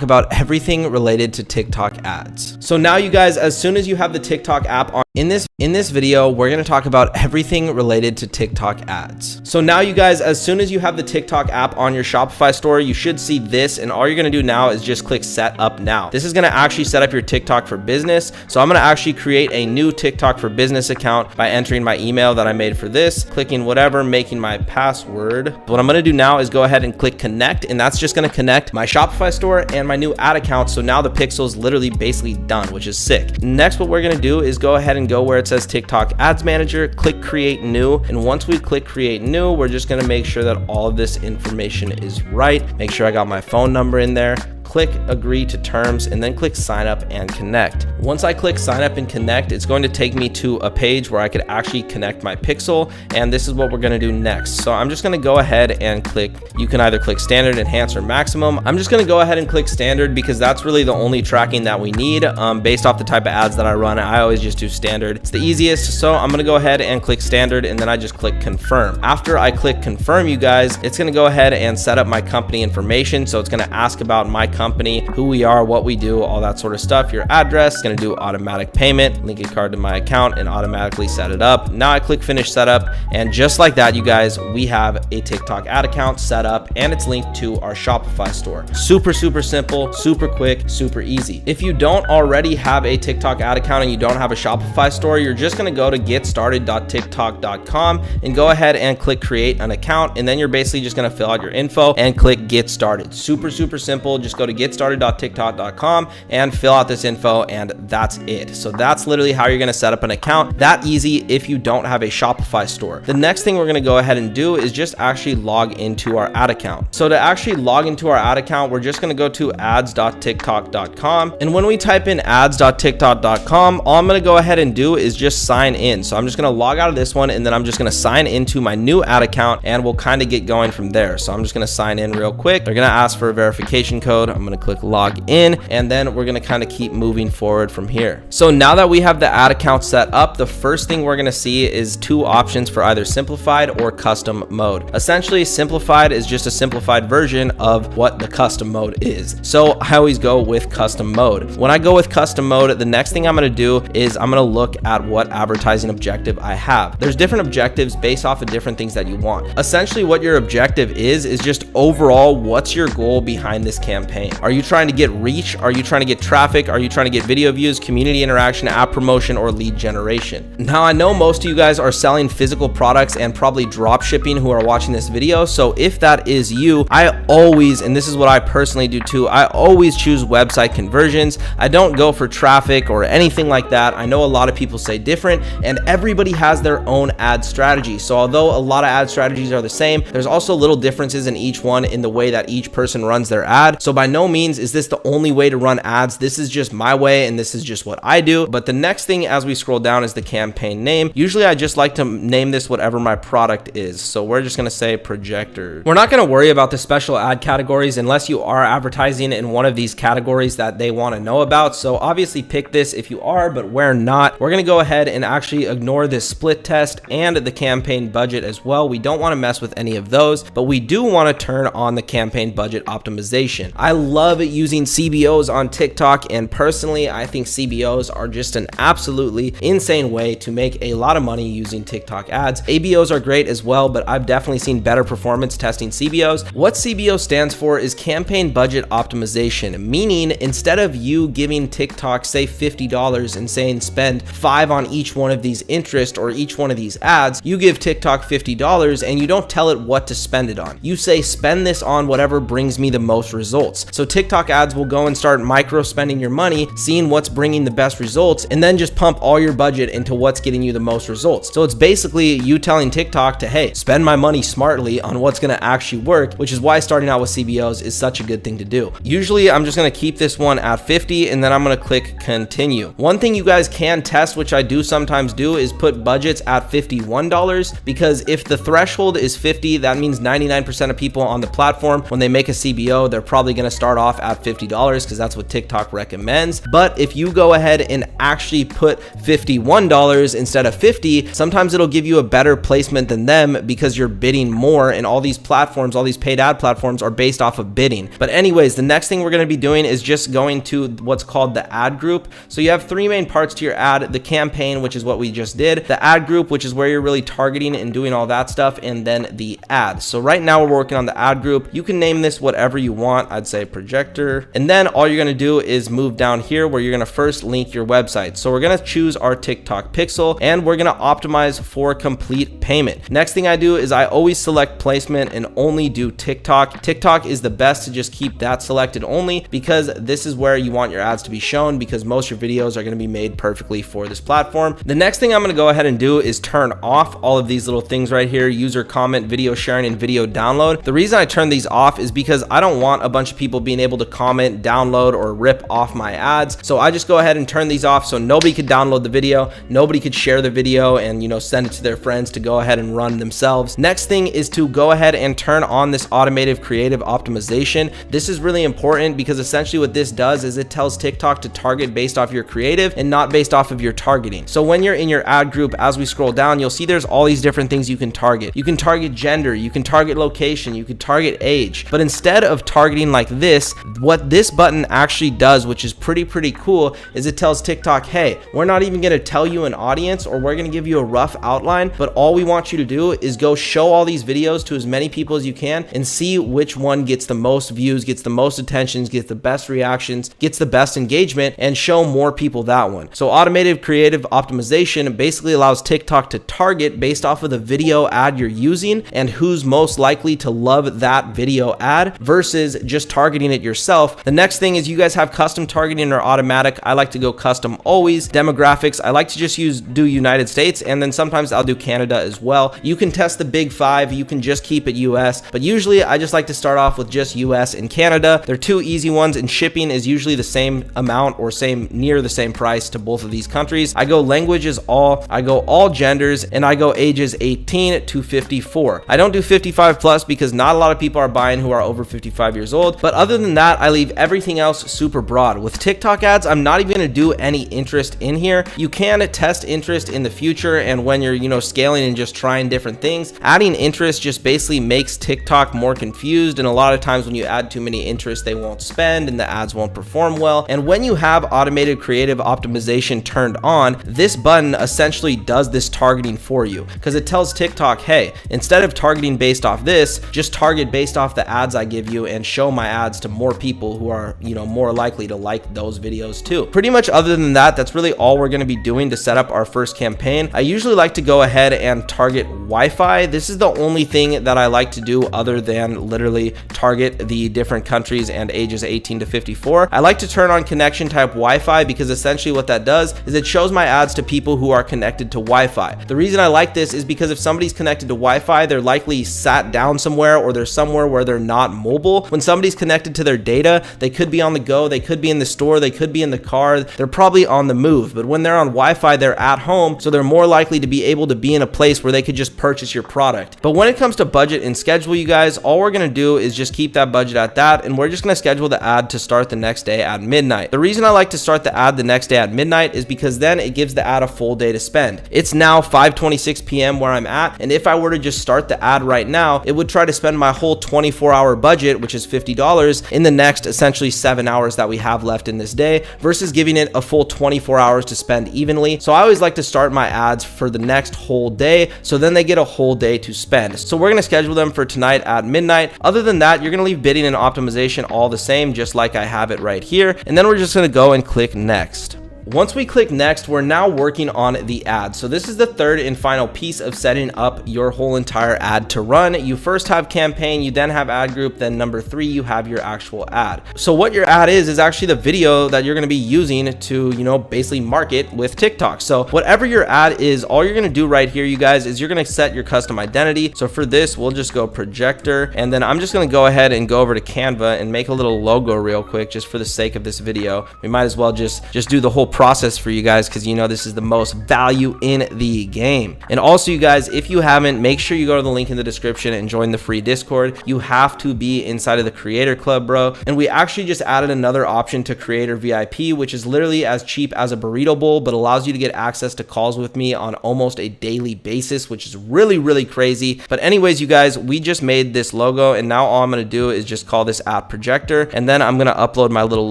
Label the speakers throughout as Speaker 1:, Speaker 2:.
Speaker 1: about everything related to TikTok ads. So now you guys, as soon as you have the TikTok app on, in this video, we're going to talk about everything related to TikTok ads. So now you guys, as soon as you have the TikTok app on your Shopify store, you should see this, and all you're going to do now is just click set up now. This is going to actually set up your TikTok for business. So I'm going to actually create a new TikTok for business account by entering my email that I made for this, clicking whatever, making my password. What I'm going to do now is go ahead and click connect, and that's just going to connect my Shopify store and my new ad account. So now the pixel is literally basically done, which is sick. Next, what we're going to do is go ahead and go where it says TikTok Ads Manager, click create new. And once we click create new, we're just going to make sure that all of this information is right. Make sure I got my phone number in there. Click agree to terms, and then click sign up and connect. Once I click sign up and connect, it's going to take me to a page where I could actually connect my pixel, and this is what we're going to do next. So I'm just going to go ahead and click, you can either click standard, enhance, or maximum. I'm just going to go ahead and click standard because that's really the only tracking that we need based off the type of ads that I run. I always just do standard. It's the easiest. So I'm going to go ahead and click standard, and then I just click confirm. After I click confirm, you guys, it's going to go ahead and set up my company information. So it's going to ask about my company, who we are, what we do, all that sort of stuff. Your address, going to do automatic payment, link a card to my account, and automatically set it up. Now I click finish setup, and just like that, you guys, we have a TikTok ad account set up, and it's linked to our Shopify store. Super simple, super quick, super easy. If you don't already have a TikTok ad account and you don't have a Shopify store, you're just going to go to getstarted.tiktok.com and go ahead and click create an account, and then you're basically just going to fill out your info and click get started. Super simple. Just go to getstarted.tiktok.com and fill out this info, and that's it. So that's literally how you're going to set up an account. That easy if you don't have a Shopify store. The next thing we're going to go ahead and do is just actually log into our ad account. So to actually log into our ad account, we're just going to go to ads.tiktok.com, and when we type in ads.tiktok.com, all I'm going to go ahead and do is just sign in. So I'm just going to log out of this one, and then I'm just going to sign into my new ad account, and we'll kind of get going from there. So I'm just going to sign in real quick. They're going to ask for a verification code. I'm going to click log in, and then we're going to kind of keep moving forward from here. So now that we have the ad account set up, the first thing we're going to see is two options for either simplified or custom mode. Essentially, simplified is just a simplified version of what the custom mode is. So I always go with custom mode. When I go with custom mode, the next thing I'm going to do is I'm going to look at what advertising objective I have. There's different objectives based off of different things that you want. Essentially, what your objective is just overall, what's your goal behind this campaign? Are you trying to get reach? Are you trying to get traffic? Are you trying to get video views, community interaction, app promotion, or lead generation? Now, I know most of you guys are selling physical products and probably drop shipping who are watching this video. So if that is you, I always, and this is what I personally do too, I always choose website conversions. I don't go for traffic or anything like that. I know a lot of people say different, and everybody has their own ad strategy. So although a lot of ad strategies are the same, there's also little differences in each one in the way that each person runs their ad. So by no means is this the only way to run ads. This is just my way, and this is just what I do. But the next thing as we scroll down is the campaign name. Usually I just like to name this whatever my product is. So we're just going to say projector. We're not going to worry about the special ad categories unless you are advertising in one of these categories that they want to know about. So obviously pick this if you are, but where not, we're going to go ahead and actually ignore this split test and the campaign budget as well. We don't want to mess with any of those, but we do want to turn on the campaign budget optimization. I love using CBOs on TikTok, and personally, I think CBOs are just an absolutely insane way to make a lot of money using TikTok ads. ABOs are great as well, but I've definitely seen better performance testing CBOs. What CBO stands for is campaign budget optimization, meaning instead of you giving TikTok, say $50 and saying spend 5 on each one of these interest or each one of these ads, you give TikTok $50 and you don't tell it what to spend it on. You say spend this on whatever brings me the most results. So TikTok ads will go and start micro spending your money, seeing what's bringing the best results, and then just pump all your budget into what's getting you the most results. So it's basically you telling TikTok to, hey, spend my money smartly on what's going to actually work, which is why starting out with CBOs is such a good thing to do. Usually I'm just going to keep this one at 50, and then I'm going to click continue. One thing you guys can test, which I do sometimes do, is put budgets at $51, because if the threshold is 50, that means 99% of people on the platform, when they make a CBO, they're probably going to start start off at $50 because that's what TikTok recommends. But if you go ahead and actually put $51 instead of $50, sometimes it'll give you a better placement than them because you're bidding more, and all these platforms, all these paid ad platforms are based off of bidding. But anyways, the next thing we're going to be doing is just going to what's called the ad group. So you have three main parts to your ad: the campaign, which is what we just did, the ad group, which is where you're really targeting and doing all that stuff, and then the ads. So right now we're working on the ad group. You can name this whatever you want. I'd say projector. And then all you're going to do is move down here where you're going to first link your website. So we're going to choose our TikTok pixel, and we're going to optimize for complete payment. Next thing I do is I always select placement and only do TikTok. TikTok is the best to just keep that selected only, because this is where you want your ads to be shown, because most of your videos are going to be made perfectly for this platform. The next thing I'm going to go ahead and do is turn off all of these little things right here: user comment, video sharing, and video download. The reason I turn these off is because I don't want a bunch of people being able to comment, download, or rip off my ads. So I just go ahead and turn these off so nobody could download the video, nobody could share the video and, you know, send it to their friends to go ahead and run themselves. Next thing is to go ahead and turn on this automated creative optimization. This is really important because essentially what this does is it tells TikTok to target based off your creative and not based off of your targeting. So when you're in your ad group, as we scroll down, you'll see there's all these different things you can target. You can target gender, you can target location, you can target age. But instead of targeting like this, what this button actually does, which is pretty cool, is it tells TikTok, hey, we're not even going to tell you an audience, or we're going to give you a rough outline, but all we want you to do is go show all these videos to as many people as you can and see which one gets the most views, gets the most attentions, gets the best reactions, gets the best engagement, and show more people that one. So automated creative optimization basically allows TikTok to target based off of the video ad you're using and who's most likely to love that video ad versus just targeting it yourself. The next thing is you guys have custom targeting or automatic. I like to go custom always. Demographics, I like to just do United States, and then sometimes I'll do Canada as well. You can test the big five, you can just keep it US, but usually I just like to start off with just US and Canada. They're two easy ones, and shipping is usually the same amount or near the same price to both of these countries. I go languages all, I go all genders, and I go ages 18 to 54. I don't do 55 plus because not a lot of people are buying who are over 55 years old, but other than that, I leave everything else super broad. With TikTok ads, I'm not even going to do any interest in here. You can test interest in the future, and when you're, you know, scaling and just trying different things, adding interest just basically makes TikTok more confused, and a lot of times when you add too many interests, they won't spend and the ads won't perform well. And when you have automated creative optimization turned on, this button essentially does this targeting for you, because it tells TikTok, hey, instead of targeting based off this, just target based off the ads I give you and show my ads to more people who are, you know, more likely to like those videos too. Pretty much other than that, that's really all we're going to be doing to set up our first campaign. I usually like to go ahead and target Wi-Fi. This is the only thing that I like to do other than literally target the different countries and ages 18 to 54. I like to turn on connection type Wi-Fi because essentially what that does is it shows my ads to people who are connected to Wi-Fi. The reason I like this is because if somebody's connected to Wi-Fi, they're likely sat down somewhere, or they're somewhere where they're not mobile. When somebody's connected to their data, they could be on the go, they could be in the store, they could be in the car, they're probably on the move. But when they're on Wi-Fi, they're at home, so they're more likely to be able to be in a place where they could just purchase your product. But when it comes to budget and schedule, you guys, all we're going to do is just keep that budget at that, and we're just going to schedule the ad to start the next day at midnight. The reason I like to start the ad the next day at midnight is because then it gives the ad a full day to spend. It's now 5:26 p.m. where I'm at, and if I were to just start the ad right now, it would try to spend my whole 24-hour budget, which is $50, in the next essentially 7 hours that we have left in this day, versus giving it a full 24 hours to spend evenly. So I always like to start my ads for the next whole day, so then they get a whole day to spend. So we're going to schedule them for tonight at midnight. Other than that, you're going to leave bidding and optimization all the same, just like I have it right here, and then we're just going to go and click next. Once we click next, we're now working on the ad. So this is the third and final piece of setting up your whole entire ad to run. You first have campaign, you then have ad group, then number 3, you have your actual ad. So what your ad is actually the video that you're going to be using to, you know, basically market with TikTok. So whatever your ad is, all you're going to do right here, you guys, is you're going to set your custom identity. So for this, we'll just go projector, and then I'm just going to go ahead and go over to Canva and make a little logo real quick, just for the sake of this video. We might as well just do the whole process for you guys, because you know this is the most value in the game. And also, you guys, if you haven't, make sure you go to the link in the description and join the free Discord. You have to be inside of the Creator Club, bro. And we actually just added another option to Creator VIP, which is literally as cheap as a burrito bowl, but allows you to get access to calls with me on almost a daily basis, which is really crazy. But anyways, you guys, we just made this logo, and now all I'm going to do is just call this app Projector, and then I'm going to upload my little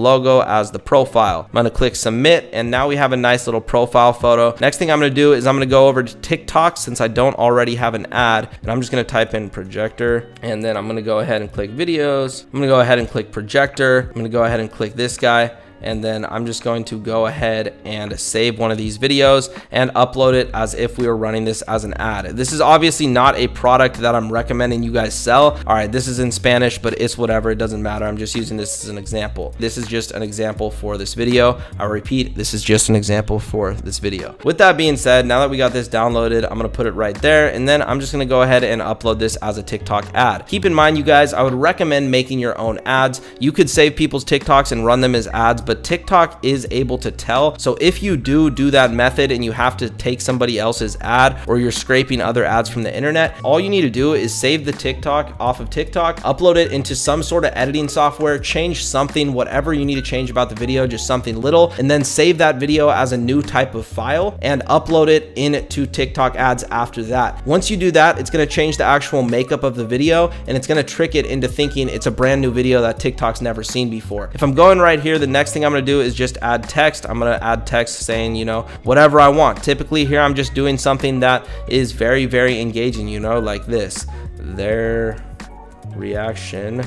Speaker 1: logo as the profile. I'm going to click submit, and now we have a nice little profile photo. Next thing I'm going to do is I'm going to go over to TikTok, since I don't already have an ad, and I'm just going to type in Projector, and then I'm going to go ahead and click videos. I'm going to go ahead and click Projector. I'm going to go ahead and click this guy, and then I'm just going to go ahead and save one of these videos and upload it as if we were running this as an ad. This is obviously not a product that I'm recommending you guys sell. All right, this is in Spanish, but it's whatever, it doesn't matter. I'm just using this as an example. This is just an example for this video. I repeat, this is just an example for this video. With that being said, now that we got this downloaded, I'm gonna put it right there, and then I'm just gonna go ahead and upload this as a TikTok ad. Keep in mind, you guys, I would recommend making your own ads. You could save people's TikToks and run them as ads, but TikTok is able to tell. So if you do that method and you have to take somebody else's ad, or you're scraping other ads from the internet, all you need to do is save the TikTok off of TikTok, upload it into some sort of editing software, change something, whatever you need to change about the video, just something little, and then save that video as a new type of file and upload it into TikTok ads after that. Once you do that, it's going to change the actual makeup of the video, and it's going to trick it into thinking it's a brand new video that TikTok's never seen before. If I'm going right here, the next thing I'm going to do is just add text. I'm going to add text saying, you know, whatever I want. Typically here, I'm just doing something that is very engaging, you know, like this. Their reaction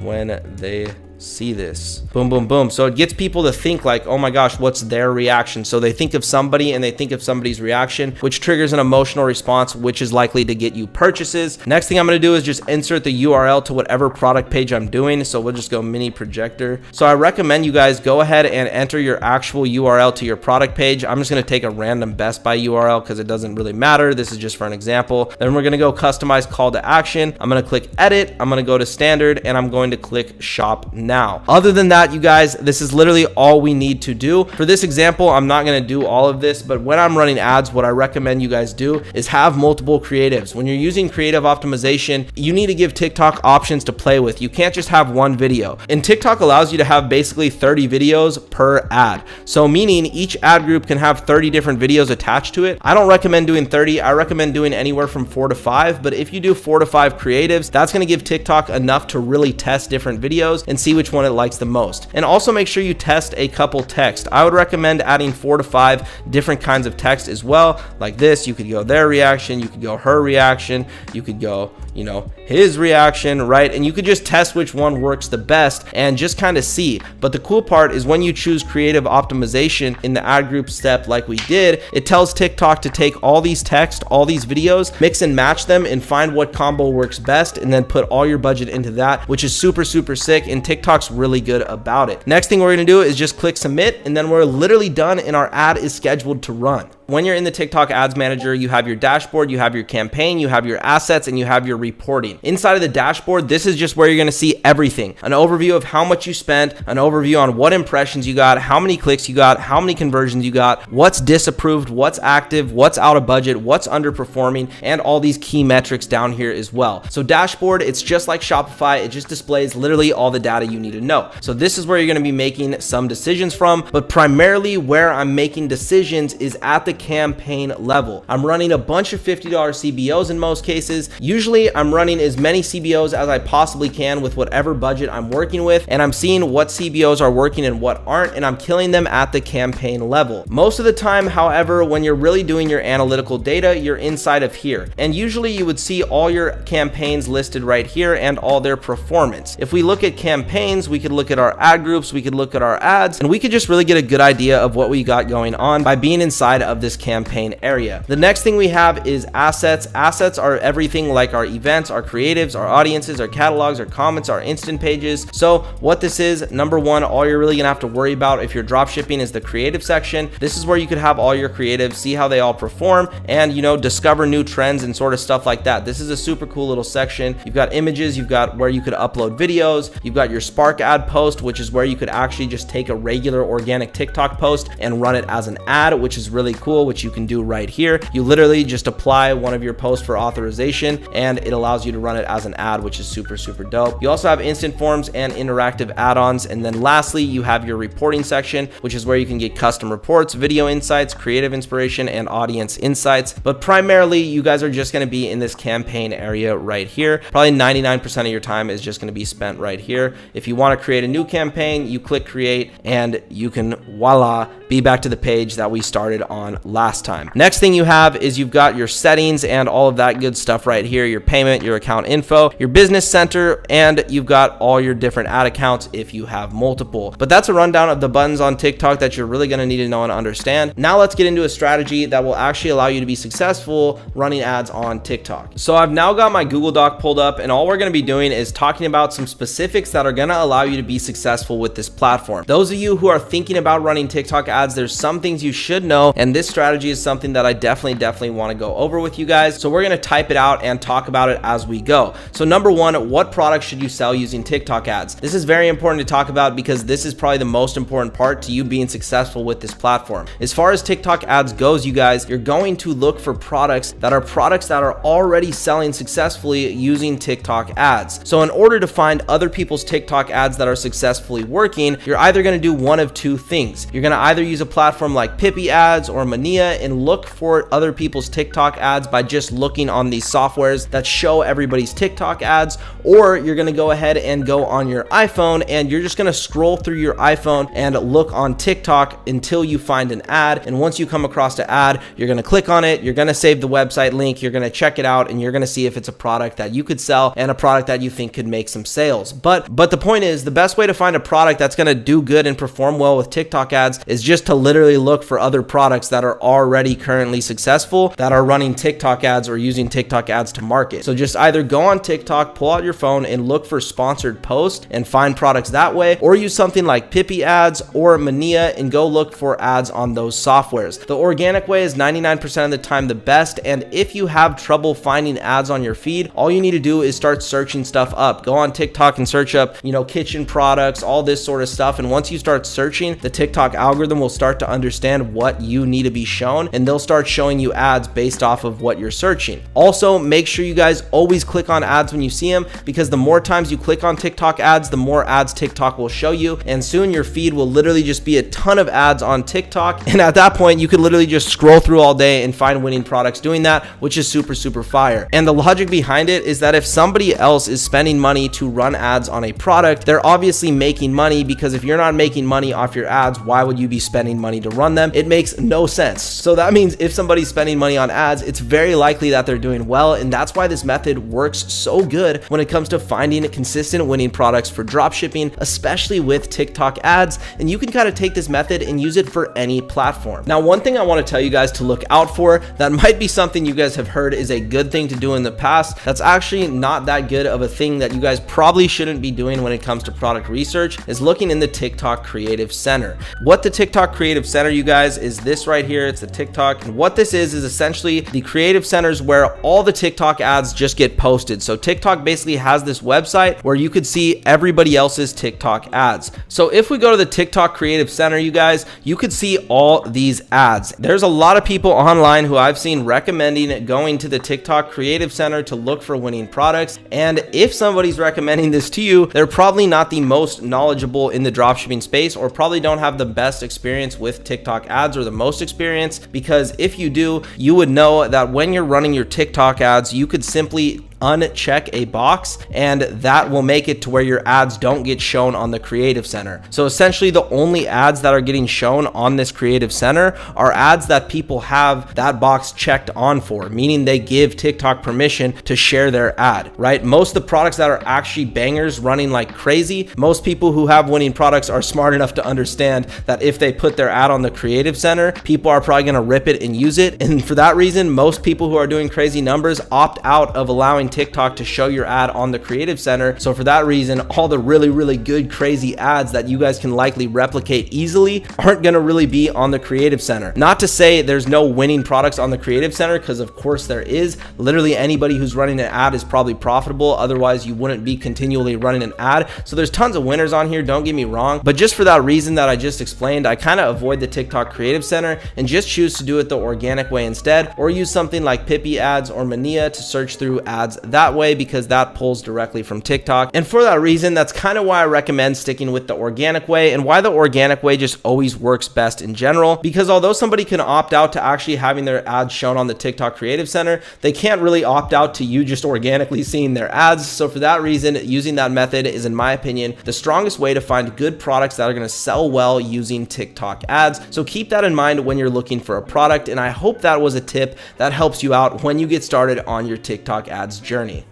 Speaker 1: when they see this. Boom, boom, boom. So it gets people to think like, oh my gosh, what's their reaction? So they think of somebody and they think of somebody's reaction, which triggers an emotional response, which is likely to get you purchases. Next thing I'm going to do is just insert the URL to whatever product page I'm doing. So we'll just go mini projector. So I recommend you guys go ahead and enter your actual URL to your product page. I'm just going to take a random Best Buy URL because it doesn't really matter. This is just for an example. Then we're going to go customize call to action. I'm going to click edit. I'm going to go to standard, and I'm going to click shop now. Other than that, you guys, this is literally all we need to do. For this example, I'm not going to do all of this, but when I'm running ads, what I recommend you guys do is have multiple creatives. When you're using creative optimization, you need to give TikTok options to play with. You can't just have one video. And TikTok allows you to have basically 30 videos per ad. So meaning each ad group can have 30 different videos attached to it. I don't recommend doing 30. I recommend doing anywhere from 4 to 5. But if you do 4 to 5 creatives, that's going to give TikTok enough to really test different videos and see which one it likes the most. And also make sure you test a couple text. I would recommend adding 4 to 5 different kinds of text as well. Like this, you could go their reaction, you could go her reaction, you could go, you know, his reaction, right? And you could just test which one works the best and just kind of see. But the cool part is when you choose creative optimization in the ad group step like we did, it tells TikTok to take all these text, all these videos, mix and match them and find what combo works best, and then put all your budget into that, which is super sick, and TikTok's really good about it. Next thing we're going to do is just click submit, and then we're literally done and our ad is scheduled to run. When you're in the TikTok Ads Manager, you have your dashboard, you have your campaign, you have your assets, and you have your reporting. Inside of the dashboard, this is just where you're gonna see everything. An overview of how much you spent, an overview on what impressions you got, how many clicks you got, how many conversions you got, what's disapproved, what's active, what's out of budget, what's underperforming, and all these key metrics down here as well. So dashboard, it's just like Shopify. It just displays literally all the data you need to know. So this is where you're gonna be making some decisions from, but primarily where I'm making decisions is at the campaign level. I'm running a bunch of $50 CBOs in most cases. Usually I'm running as many CBOs as I possibly can with whatever budget I'm working with, and I'm seeing what CBOs are working and what aren't, and I'm killing them at the campaign level. Most of the time, however, when you're really doing your analytical data, you're inside of here, and usually you would see all your campaigns listed right here and all their performance. If we look at campaigns, we could look at our ad groups, we could look at our ads, and we could just really get a good idea of what we got going on by being inside of of this campaign area. The next thing we have is assets. Assets are everything like our events, our creatives, our audiences, our catalogs, our comments, our instant pages. So what this is, number one, all you're really gonna have to worry about if you're drop shipping is the creative section. This is where you could have all your creatives, see how they all perform, and discover new trends and sort of stuff like that. This is a super cool little section. You've got images, you've got where you could upload videos, you've got your Spark ad post, which is where you could actually just take a regular organic TikTok post and run it as an ad, which is really cool, which you can do right here. You literally just apply one of your posts for authorization and it allows you to run it as an ad, which is super, super dope. You also have instant forms and interactive add-ons. And then lastly, you have your reporting section, which is where you can get custom reports, video insights, creative inspiration, and audience insights. But primarily, you guys are just going to be in this campaign area right here. Probably 99% of your time is just going to be spent right here. If you want to create a new campaign, you click create and you can, voila, be back to the page that we started on last time. Next thing you have is you've got your settings and all of that good stuff right here, your payment, your account info, your business center, and you've got all your different ad accounts if you have multiple. But that's a rundown of the buttons on TikTok that you're really going to need to know and understand. Now let's get into a strategy that will actually allow you to be successful running ads on TikTok. So I've now got my Google Doc pulled up, and all we're going to be doing is talking about some specifics that are going to allow you to be successful with this platform. Those of you who are thinking about running TikTok ads, there's some things you should know, and this strategy is something that I definitely want to go over with you guys. So we're going to type it out and talk about it as we go. So number one, what products should you sell using TikTok ads? This is very important to talk about because this is probably the most important part to you being successful with this platform. As far as TikTok ads goes, you guys, you're going to look for products that are already selling successfully using TikTok ads. So in order to find other people's TikTok ads that are successfully working, you're either going to do one of two things. You're going to either use a platform like Pippi Ads or Mania and look for other people's TikTok ads by just looking on these softwares that show everybody's TikTok ads, or you're going to go ahead and go on your iPhone and you're just going to scroll through your iPhone and look on TikTok until you find an ad. And once you come across an ad, you're going to click on it, you're going to save the website link, you're going to check it out, and you're going to see if it's a product that you could sell and a product that you think could make some sales. But the point is, the best way to find a product that's going to do good and perform well with TikTok ads is just to literally look for other products that are already currently successful that are running TikTok ads or using TikTok ads to market. So just either go on TikTok, pull out your phone and look for sponsored posts and find products that way, or use something like Pippi Ads or Mania and go look for ads on those softwares. The organic way is 99% of the time the best, and if you have trouble finding ads on your feed, all you need to do is start searching stuff up. Go on TikTok and search up, kitchen products, all this sort of stuff, and once you start searching, the TikTok algorithm will start to understand what you need to be shown, and they'll start showing you ads based off of what you're searching. Also, make sure you guys always click on ads when you see them, because the more times you click on TikTok ads, the more ads TikTok will show you, and soon your feed will literally just be a ton of ads on TikTok, and at that point you could literally just scroll through all day and find winning products doing that, which is super fire. And the logic behind it is that if somebody else is spending money to run ads on a product, they're obviously making money, because if you're not making money off your ads, why would you be spending money to run them? It makes no sense. So that means if somebody's spending money on ads, it's very likely that they're doing well, and that's why this method works so good when it comes to finding consistent winning products for dropshipping, especially with TikTok ads. And you can kind of take this method and use it for any platform. Now, one thing I want to tell you guys to look out for that might be something you guys have heard is a good thing to do in the past, that's actually not that good of a thing that you guys probably shouldn't be doing when it comes to product research, is looking in the TikTok Creative Center. What the TikTok Creative Center, you guys, is this right here. It's the TikTok, and what this is essentially the creative centers where all the TikTok ads just get posted. So TikTok basically has this website where you could see everybody else's TikTok ads. So if we go to the TikTok Creative Center, you guys, you could see all these ads. There's a lot of people online who I've seen recommending going to the TikTok Creative Center to look for winning products. And if somebody's recommending this to you, they're probably not the most knowledgeable in the dropshipping space, or probably don't have the best experience with TikTok ads or the most experience, because if you do, you would know that when you're running your TikTok ads, you could simply uncheck a box, and that will make it to where your ads don't get shown on the Creative Center. So essentially the only ads that are getting shown on this Creative Center are ads that people have that box checked on for, meaning they give TikTok permission to share their ad, right? Most of the products that are actually bangers running like crazy, most people who have winning products are smart enough to understand that if they put their ad on the Creative Center, people are probably going to rip it and use it. And for that reason, most people who are doing crazy numbers opt out of allowing TikTok to show your ad on the Creative Center. So for that reason, all the really good crazy ads that you guys can likely replicate easily aren't going to really be on the Creative Center. Not to say there's no winning products on the Creative Center, because of course there is. Literally anybody who's running an ad is probably profitable, otherwise you wouldn't be continually running an ad. So there's tons of winners on here, don't get me wrong, but just for that reason that I just explained, I kind of avoid the TikTok Creative Center and just choose to do it the organic way instead, or use something like Pippi Ads or Mania to search through ads that way, because that pulls directly from TikTok. And for that reason, that's kind of why I recommend sticking with the organic way, and why the organic way just always works best in general, because although somebody can opt out to actually having their ads shown on the TikTok Creative Center, they can't really opt out to you just organically seeing their ads. So for that reason, using that method is, in my opinion, the strongest way to find good products that are going to sell well using TikTok ads. So keep that in mind when you're looking for a product, and I hope that was a tip that helps you out when you get started on your TikTok ads journey.